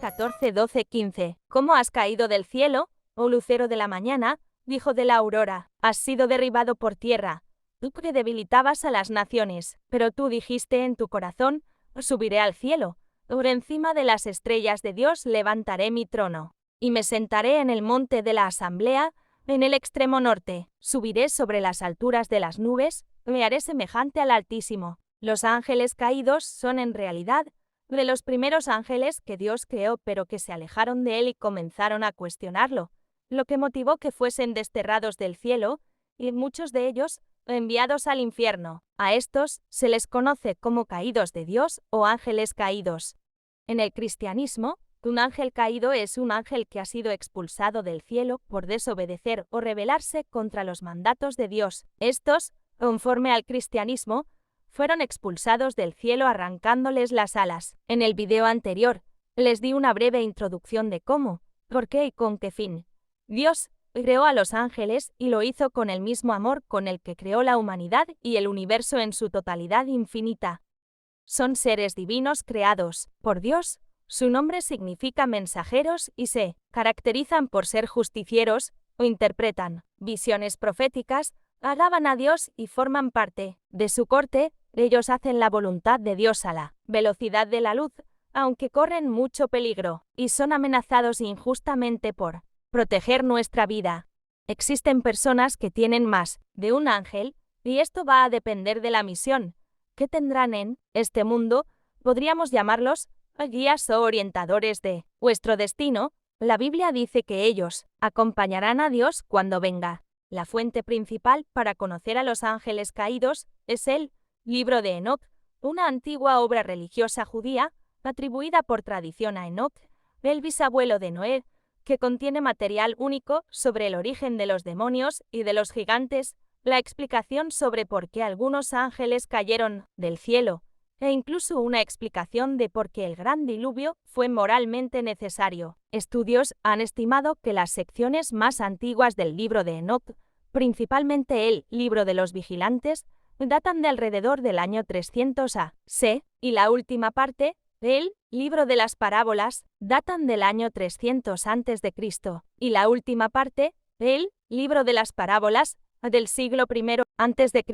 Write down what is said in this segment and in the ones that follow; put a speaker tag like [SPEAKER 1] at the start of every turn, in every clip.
[SPEAKER 1] 14, 12, 15. ¿Cómo has caído del cielo, oh lucero de la mañana, hijo de la aurora? Has sido derribado por tierra. Tú que debilitabas a las naciones, pero tú dijiste en tu corazón, subiré al cielo, por encima de las estrellas de Dios levantaré mi trono. Y me sentaré en el monte de la asamblea, en el extremo norte, subiré sobre las alturas de las nubes, me haré semejante al Altísimo. Los ángeles caídos son en realidad de los primeros ángeles que Dios creó pero que se alejaron de él y comenzaron a cuestionarlo, lo que motivó que fuesen desterrados del cielo, y muchos de ellos enviados al infierno. A estos se les conoce como caídos de Dios o ángeles caídos. En el cristianismo, un ángel caído es un ángel que ha sido expulsado del cielo por desobedecer o rebelarse contra los mandatos de Dios. Estos, conforme al cristianismo, fueron expulsados del cielo arrancándoles las alas. En el video anterior, les di una breve introducción de cómo, por qué y con qué fin Dios creó a los ángeles y lo hizo con el mismo amor con el que creó la humanidad y el universo en su totalidad infinita. Son seres divinos creados por Dios. Su nombre significa mensajeros y se caracterizan por ser justicieros o interpretan visiones proféticas, alaban a Dios y forman parte de su corte. Ellos hacen la voluntad de Dios a la velocidad de la luz, aunque corren mucho peligro, y son amenazados injustamente por proteger nuestra vida. Existen personas que tienen más de un ángel, y esto va a depender de la misión que tendrán en este mundo. Podríamos llamarlos guías o orientadores de vuestro destino. La Biblia dice que ellos acompañarán a Dios cuando venga. La fuente principal para conocer a los ángeles caídos es el Libro de Enoc, una antigua obra religiosa judía atribuida por tradición a Enoc, el bisabuelo de Noé, que contiene material único sobre el origen de los demonios y de los gigantes, la explicación sobre por qué algunos ángeles cayeron del cielo, e incluso una explicación de por qué el gran diluvio fue moralmente necesario. Estudios han estimado que las secciones más antiguas del libro de Enoc, principalmente el Libro de los Vigilantes, datan de alrededor del año 300 a.C., y la última parte, el Libro de las Parábolas, datan del año 300 a.C., y la última parte, el Libro de las Parábolas, del siglo I a.C.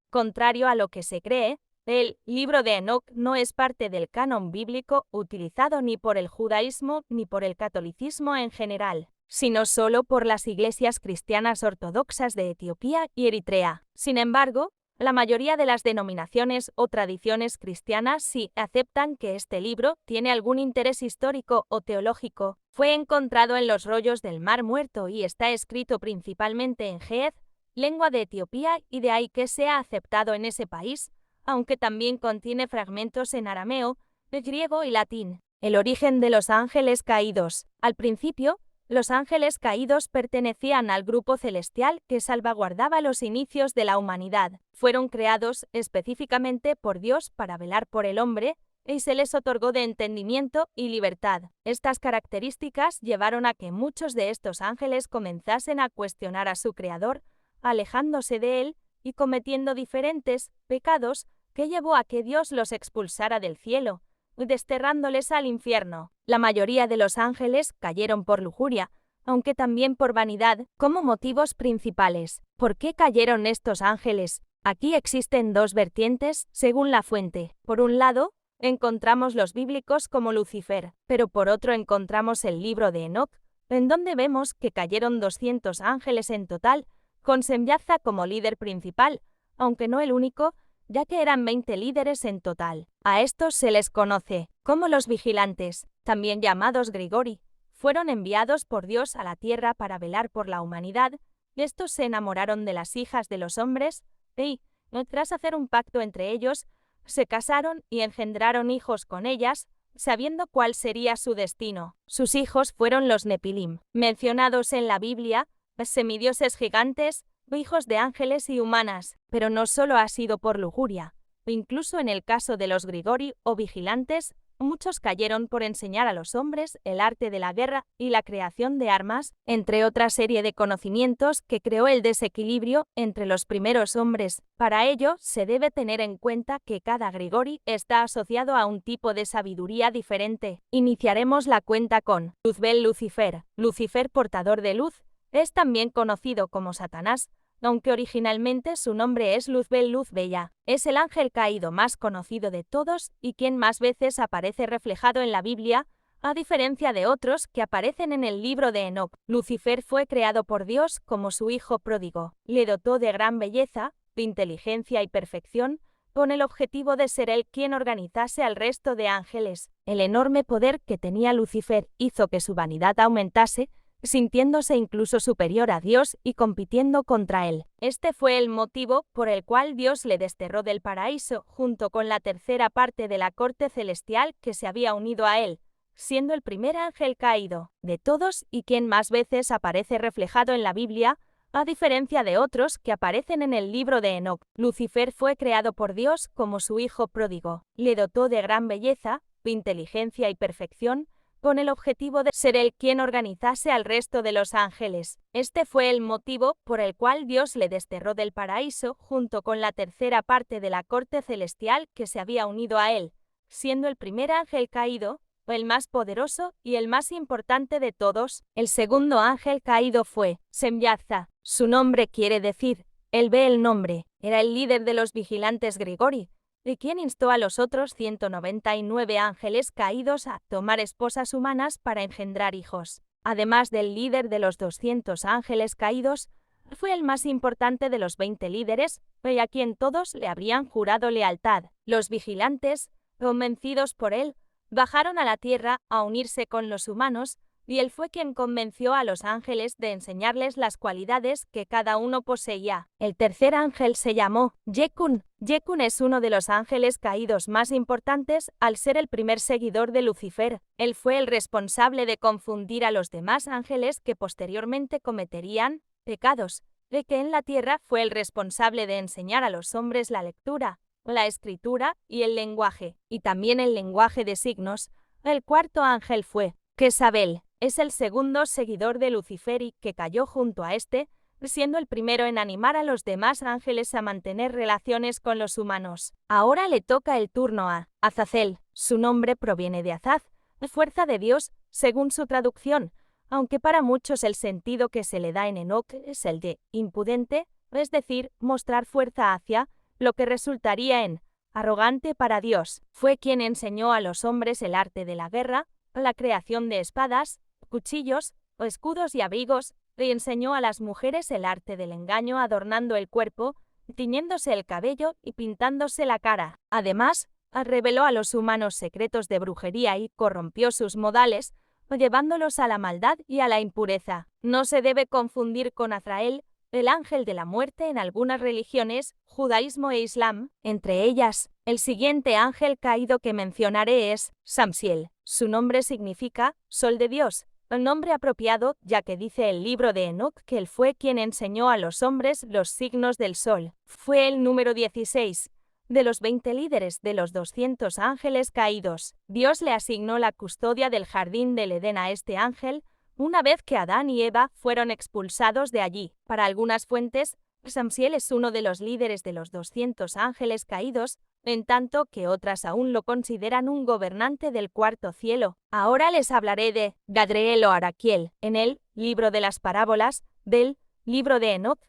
[SPEAKER 1] Contrario a lo que se cree, el Libro de Enoc no es parte del canon bíblico utilizado ni por el judaísmo ni por el catolicismo en general, sino solo por las iglesias cristianas ortodoxas de Etiopía y Eritrea. Sin embargo, la mayoría de las denominaciones o tradiciones cristianas sí aceptan que este libro tiene algún interés histórico o teológico. Fue encontrado en los rollos del Mar Muerto y está escrito principalmente en Ge'ez, lengua de Etiopía, y de ahí que sea aceptado en ese país, aunque también contiene fragmentos en arameo, griego y latín. El origen de los ángeles caídos. Al principio, los ángeles caídos pertenecían al grupo celestial que salvaguardaba los inicios de la humanidad. Fueron creados específicamente por Dios para velar por el hombre, y se les otorgó de entendimiento y libertad. Estas características llevaron a que muchos de estos ángeles comenzasen a cuestionar a su creador, alejándose de él y cometiendo diferentes pecados, que llevó a que Dios los expulsara del cielo, desterrándoles al infierno. La mayoría de los ángeles cayeron por lujuria, aunque también por vanidad, como motivos principales. ¿Por qué cayeron estos ángeles? Aquí existen dos vertientes, según la fuente. Por un lado, encontramos los bíblicos como Lucifer, pero por otro encontramos el libro de Enoc, en donde vemos que cayeron 200 ángeles en total, con Semyaza como líder principal, aunque no el único, ya que eran 20 líderes en total. A estos se les conoce como los vigilantes, también llamados Grigori. Fueron enviados por Dios a la tierra para velar por la humanidad. Estos se enamoraron de las hijas de los hombres y, tras hacer un pacto entre ellos, se casaron y engendraron hijos con ellas, sabiendo cuál sería su destino. Sus hijos fueron los Nepilim, mencionados en la Biblia, semidioses gigantes, hijos de ángeles y humanas, pero no solo ha sido por lujuria. Incluso en el caso de los Grigori o vigilantes, muchos cayeron por enseñar a los hombres el arte de la guerra y la creación de armas, entre otra serie de conocimientos que creó el desequilibrio entre los primeros hombres. Para ello, se debe tener en cuenta que cada Grigori está asociado a un tipo de sabiduría diferente. Iniciaremos la cuenta con Luzbel Lucifer. Lucifer, portador de luz, es también conocido como Satanás, aunque originalmente su nombre es Luzbel Luz Bella. Es el ángel caído más conocido de todos y quien más veces aparece reflejado en la Biblia, a diferencia de otros que aparecen en el libro de Enoc. Lucifer fue creado por Dios como su hijo pródigo. Le dotó de gran belleza, de inteligencia y perfección, con el objetivo de ser él quien organizase al resto de ángeles. El enorme poder que tenía Lucifer hizo que su vanidad aumentase, sintiéndose incluso superior a Dios y compitiendo contra él. Este fue el motivo por el cual Dios le desterró del paraíso, junto con la tercera parte de la corte celestial que se había unido a él, siendo el primer ángel caído de todos y quien más veces aparece reflejado en la Biblia, a diferencia de otros que aparecen en el libro de Enoc. Lucifer fue creado por Dios como su hijo pródigo. Le dotó de gran belleza, de inteligencia y perfección, con el objetivo de ser él quien organizase al resto de los ángeles. Este fue el motivo por el cual Dios le desterró del paraíso junto con la tercera parte de la corte celestial que se había unido a él, siendo el primer ángel caído, el más poderoso y el más importante de todos. El segundo ángel caído fue Semyazza. Su nombre quiere decir, él ve el nombre. Era el líder de los vigilantes Grigori, y quien instó a los otros 199 ángeles caídos a tomar esposas humanas para engendrar hijos. Además del líder de los 200 ángeles caídos, fue el más importante de los 20 líderes, y a quien todos le habrían jurado lealtad. Los vigilantes, convencidos por él, bajaron a la tierra a unirse con los humanos, y él fue quien convenció a los ángeles de enseñarles las cualidades que cada uno poseía. El tercer ángel se llamó Jekun. Jekun es uno de los ángeles caídos más importantes al ser el primer seguidor de Lucifer. Él fue el responsable de confundir a los demás ángeles que posteriormente cometerían pecados, de que en la tierra fue el responsable de enseñar a los hombres la lectura, la escritura y el lenguaje, y también el lenguaje de signos. El cuarto ángel fue Jezabel. Es el segundo seguidor de Lucifer y que cayó junto a este, siendo el primero en animar a los demás ángeles a mantener relaciones con los humanos. Ahora le toca el turno a Azazel. Su nombre proviene de Azaz, fuerza de Dios, según su traducción, aunque para muchos el sentido que se le da en Enoc es el de impudente, es decir, mostrar fuerza hacia, lo que resultaría en arrogante para Dios. Fue quien enseñó a los hombres el arte de la guerra, la creación de espadas, cuchillos, escudos y abrigos, y enseñó a las mujeres el arte del engaño adornando el cuerpo, tiñéndose el cabello y pintándose la cara. Además, reveló a los humanos secretos de brujería y corrompió sus modales, llevándolos a la maldad y a la impureza. No se debe confundir con Azrael, el ángel de la muerte en algunas religiones, judaísmo e islam. Entre ellas, el siguiente ángel caído que mencionaré es Samsiel. Su nombre significa Sol de Dios, el nombre apropiado ya que dice el libro de Enoc que él fue quien enseñó a los hombres los signos del sol. Fue el número 16 de los 20 líderes de los 200 ángeles caídos. Dios le asignó la custodia del jardín del Edén a este ángel, una vez que Adán y Eva fueron expulsados de allí. Para algunas fuentes, Samsiel es uno de los líderes de los 200 ángeles caídos, en tanto que otras aún lo consideran un gobernante del cuarto cielo. Ahora les hablaré de Gadreel o Araquiel. En el libro de las parábolas, del libro de Enoc,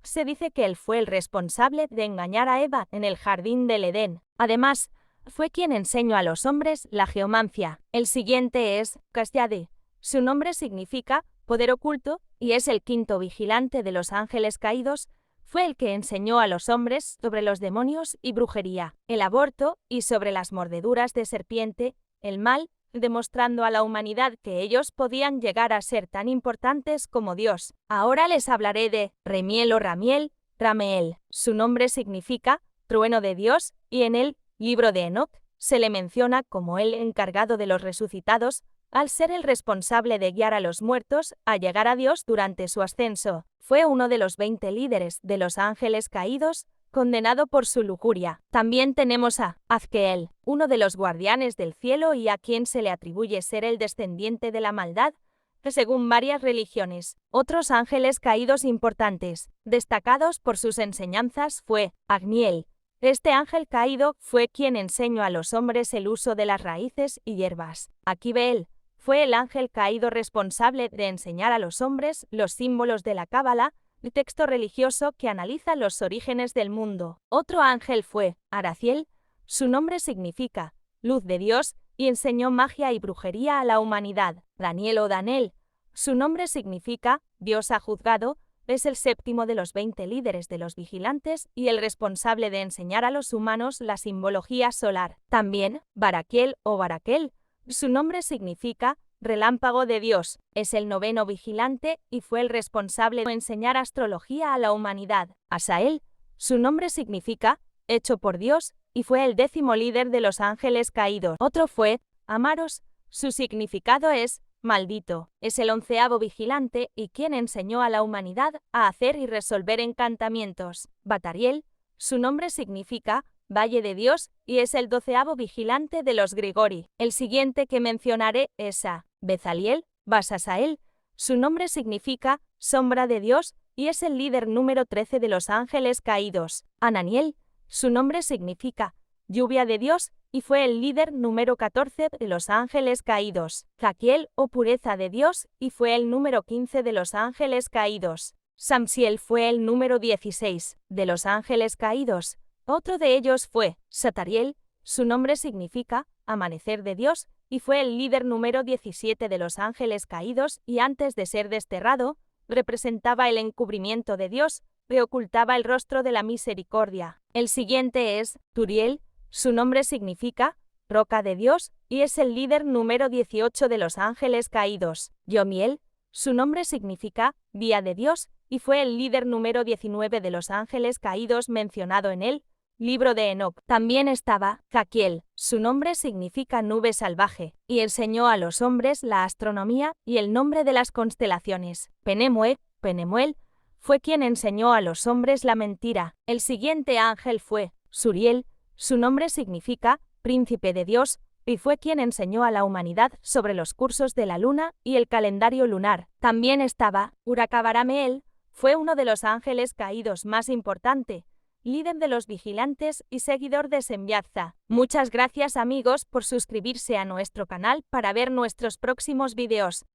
[SPEAKER 1] se dice que él fue el responsable de engañar a Eva en el jardín del Edén. Además, fue quien enseñó a los hombres la geomancia. El siguiente es Casyade. Su nombre significa poder oculto y es el quinto vigilante de los ángeles caídos. Fue el que enseñó a los hombres sobre los demonios y brujería, el aborto y sobre las mordeduras de serpiente, el mal, demostrando a la humanidad que ellos podían llegar a ser tan importantes como Dios. Ahora les hablaré de Remiel o Ramiel, Rameel. Su nombre significa trueno de Dios y en el libro de Enoc se le menciona como el encargado de los resucitados, al ser el responsable de guiar a los muertos a llegar a Dios durante su ascenso. Fue uno de los 20 líderes de los ángeles caídos, condenado por su lujuria. También tenemos a Azqueel, uno de los guardianes del cielo y a quien se le atribuye ser el descendiente de la maldad, según varias religiones. Otros ángeles caídos importantes, destacados por sus enseñanzas, fue Agniel. Este ángel caído fue quien enseñó a los hombres el uso de las raíces y hierbas. Akibeel fue el ángel caído responsable de enseñar a los hombres los símbolos de la Cábala, el texto religioso que analiza los orígenes del mundo. Otro ángel fue Araciel, su nombre significa luz de Dios, y enseñó magia y brujería a la humanidad. Daniel o Danel, su nombre significa Dios ha juzgado, es el séptimo de los 20 líderes de los vigilantes y el responsable de enseñar a los humanos la simbología solar. También, Baraquiel o Baraquel, su nombre significa relámpago de Dios, es el 9º vigilante y fue el responsable de enseñar astrología a la humanidad. Asael, su nombre significa hecho por Dios y fue el 10º líder de los ángeles caídos. Otro fue Amaros, su significado es maldito, es el 11º vigilante y quien enseñó a la humanidad a hacer y resolver encantamientos. Batariel, su nombre significa Valle de Dios y es el 12º vigilante de los Grigori. El siguiente que mencionaré es a Bezaliel, Basasael, su nombre significa sombra de Dios y es el líder número 13 de los ángeles caídos. Ananiel, su nombre significa lluvia de Dios y fue el líder número 14 de los ángeles caídos. Zaquiel o pureza de Dios y fue el número 15 de los ángeles caídos. Samsiel fue el número 16 de los ángeles caídos. Otro de ellos fue Satariel, su nombre significa amanecer de Dios y fue el líder número 17 de los ángeles caídos y antes de ser desterrado, representaba el encubrimiento de Dios, que ocultaba el rostro de la misericordia. El siguiente es Turiel, su nombre significa roca de Dios y es el líder número 18 de los ángeles caídos. Yomiel, su nombre significa día de Dios y fue el líder número 19 de los ángeles caídos mencionado en el libro de Enoc. También estaba Zaquiel, su nombre significa nube salvaje, y enseñó a los hombres la astronomía y el nombre de las constelaciones. Penemuel, fue quien enseñó a los hombres la mentira. El siguiente ángel fue Suriel, su nombre significa príncipe de Dios, y fue quien enseñó a la humanidad sobre los cursos de la luna y el calendario lunar. También estaba Urakabarameel, fue uno de los ángeles caídos más importante, líder de los vigilantes y seguidor de Semyazza. Muchas gracias amigos por suscribirse a nuestro canal para ver nuestros próximos videos.